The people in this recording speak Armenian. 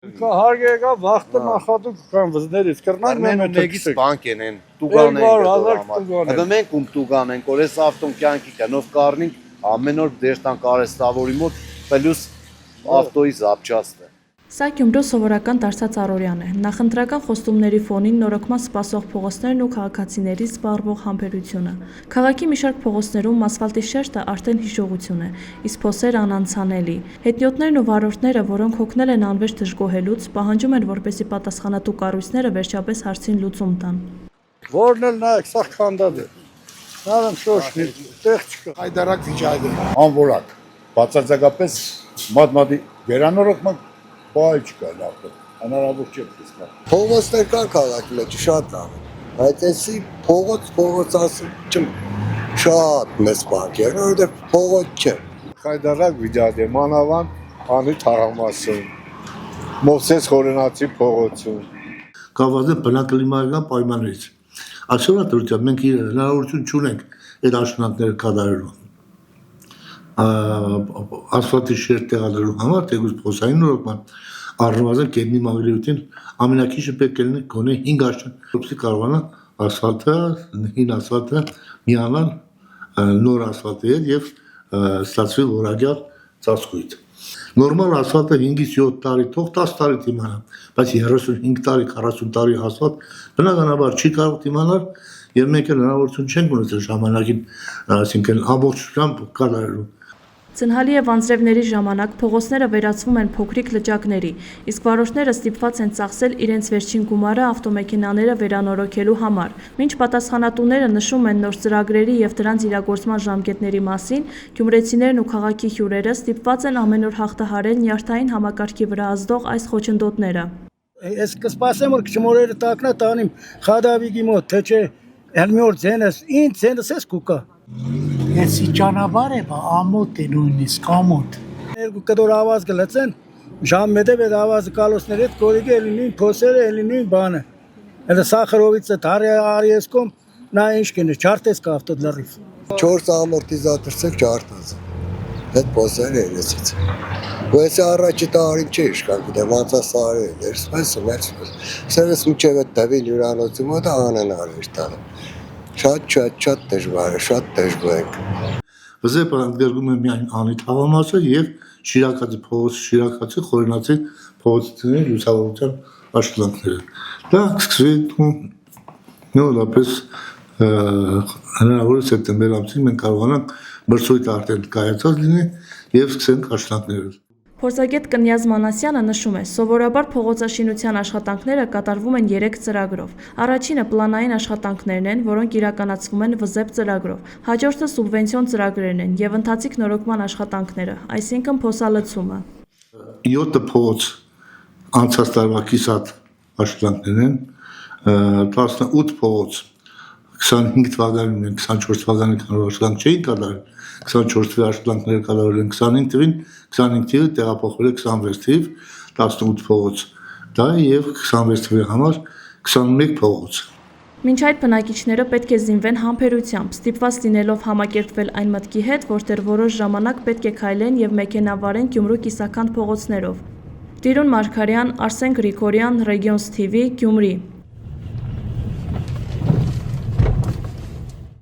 Հարգեգա վախտը նախատուկ կան վզներից կրնան մեկից բանկ են տուգան են մենք ում տուգան ենք որ այս ավտոն կյանքի կանով կառնինք ամեն օր դերտան կարեստավորի մոտ պլյուս ավտոյի զապչաստ է Սա Գյումրու սովորական դարձած առօրյան է։ Նախընտրական խոստումների ֆոնին նորոգման սպասող փողոցներն ու քաղաքացիների զբաղվող համբերությունը։ Քաղաքի մի շարք փողոցներում ասֆալտի շերտը արդեն հիշողություն է, իսկ փոսերը անանցանելի։ Հետնյոտներն ու վարորդները, որոնք հոգնել են անվերջ դժգոհելուց, պահանջում են, որպեսզի պատասխանատու կառույցները վերջապես հարցին լուծում տան։ Որն էլ նայեք, սա քանդած է։ Նարն շոշնի, տեղ չկա։ Հայդարակ վիճակը անվորակ։ Բացարձակապես մատմատի վերանորոգման Պայ չկա լավ, հնարավոր չէ տեսնել։ Փողոցներ կա քաղաքի մեջ շատ լավ, բայց էսի փողոց ասում չեմ շատ մեծ բանկ է, որովհետև փողոց չէ։ Հայդարակ վիճակ է, մանավանդ անի թաղամասում, Մովսես Խորենացի փողոցում։ Կապված է բնակլիմայական պայմաններից։ Այսօր դրությամբ մենք հնարավորություն չունենք այդ աշխատանքները կատարելու։ Ասֆալտի շերտ տեղադրելու համար թեկուզ փոսային նորոգման առնվազն կետնի մագլիութին ամենակիչը պետք է լինի գոնե 5 աշտան որպեսզի կարողանա ասֆալտը, հին ասֆալտը միանալ նոր ասֆալտի հետ եւ ստացվի որակյալ ծածկույթ։ Նորմալ ասֆալտը 5-ից 7 տարի, թող 10 տարի դիմանա, բայց 35 տարի, 40 տարի ասֆալտ բնականաբար չի կարող դիմանալ եւ մենք հնարավորություն չենք ունեցել ժամանակին, այսինքն ամբողջությամբ կատարելու Ցնհալի եւ անձրևների ժամանակ փողոցները վերածվում են փոքրիկ լճակների, իսկ վարորդները ստիպված են ծախսել իրենց վերջին գումարը ավտոմեքենաները վերանորոգելու համար։ Մինչ պատասխանատուները նշում են նոր ծրագրերի եւ դրանց իրագործման ժամկետների մասին, գյումրեցիներն ու քաղաքի հյուրերը ստիպված են ամեն օր հաղթահարել նյարդային համակարգի վրա ազդող այս խոչընդոտները։ Ես կսպասեմ որ քչմորերը տակնա տանիմ խադավիգի մոտ, թե չէ հենց մի օր ձենս, ինձ ձենս ես կուկա։ Եսի ճանապարհ է, ամոթ է նույնիսկ ամոթ։ Երկու կդոր ավազ գլցեն, ժամ մեդև այդ ավազը կալոսների հետ կորիգը էլինին փոսերը էլինին բանը։ Elə սախարովից է դարի արիեսկոմ նա ինչ կինը չարտես կա ավտո լրիվ։ 4 ամորտիզատորցեք չարտած։ Այդ փոսերը էլեցից։ Բայց առաջի տարին չի իշքան, գիտեմ անցասարի էր, սպես։ Սերս միջև այդ դավի հյուրանոցի մոտ անանալ էր տանը։ Շատ դժվար է, շատ դժգոհ է։ Վզեպը ընդգրկում է միայն անի թաղամասը եւ Շիրակացի փողոց, Շիրակացի Խորենացի փողոցների լուսավորության աշխատանքները։ Դա սկսվի նորապես հնարավոր է սեպտեմբեր ամսին մենք կարողանանք մրցույթ արդեն կայացած լինի եւ սկսենք աշխատանքները։ Փորձագետ Կնյազ Մանասյանը նշում է, սովորաբար փողոցաշինության աշխատանքները կատարվում են 3 ծրագրով։ Առաջինը պլանային աշխատանքներն են, որոնք իրականացվում են ՎԶԵՊ ծրագրով։ Հաջորդը սուբվենցիոն ծրագրերն են եւ ընթացիկ նորոգման աշխատանքները, այսինքն փոսալցումը։ 7 փողոց անցած տարվա կիսատ աշխատանքներն են, 18 փողոց 25 թվականին են 24 թվականի աշխատանք չէին կատարել 24 թվականի աշխատանքները կատարել են 25 թվին 25 թիվը տեղափոխվել է 26 թիվ 18 փողոց դա եւ 26 թվի համար 21 փողոց Մինչ այդ բնակիչները պետք է զինվեն համբերությամբ, ստիպված լինելով համակերպվել այն մտքի հետ, որտեղ որոշ ժամանակ պետք է քայլեն եւ մեքենավարեն Գյումրու կիսաքանդ փողոցներով։ Տիրոն Մարգարյան, Արսեն Գրիգորյան, Regions TV, Գյումրի